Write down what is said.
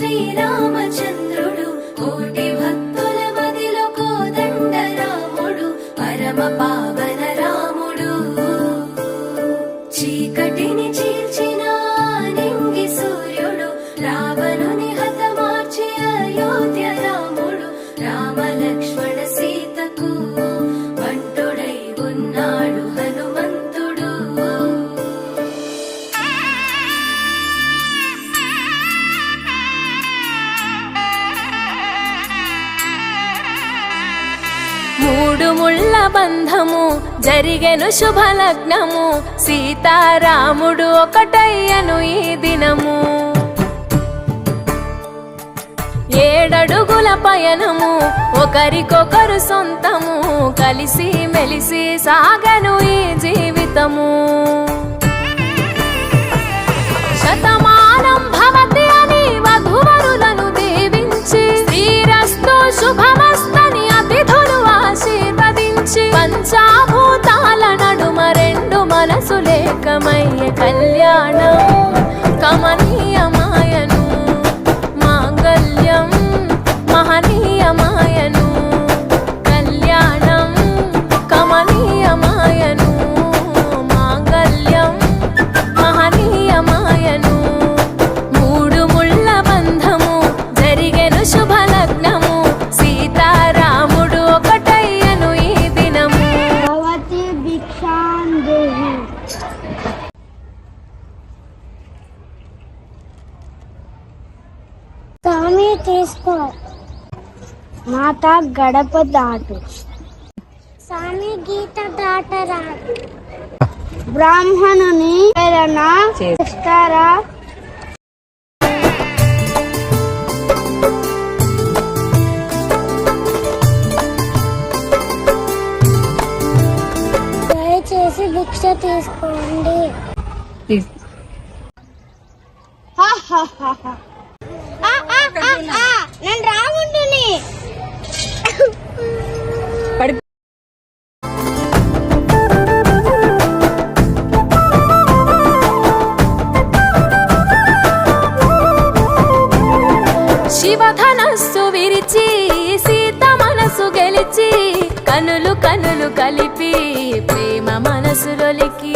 శ్రీరామచంద్రుడు కోటి భక్తుల మదిలో కోదండ రాముడు పరమ పావన రాముడు చీకటిని చీల్చిన నింగి సూర్యుడు రావణుని హతమార్చి అయోధ్య రాముడు రామ లక్ష్మణ సీతకు బంటుడై ఉన్నాడు హనుమంతుడు మూడు ముళ్ళ బంధము జరిగెను శుభలగ్నము సీతారాముడు ఒకటయ్యను ఈ దినము ఏడడుగుల పయనము ఒకరికొకరు సొంతము కలిసి మెలిసి సాగను ఈ జీవితము శతమానం భవతి అని వధువరులను దీవించి శ్రీరస్తు శుభమస్తని అతిథులు ఆశీర్వదించి పంచాభూతాల నడుమ రెండు మనసులేకమయ్యే కళ్యాణం కమనీయమాయను మాంగళ్యం మహనీయమాయను కళ్యాణం కమనీయమాయను మాంగళ్యం మహనీయమాయను మూడు ముళ్ళ బంధము జరిగెను శుభలగ్నము సీతారాముడు ఒకటయ్యను ఈ దినము భవతి భిక్షాందేహి స్వామి తీసుకో మాత గడప దాటు స్వామి గీత దాటరాదు బ్రాహ్మణుని ప్రేరణ చేస్తారా దయచేసి భిక్ష తీసుకోండి నేను రాముండుని శివధనస్సు విరిచి సీత మనసు గెలిచి కనులు కనులు కలిపి ప్రేమ మనసులొలికి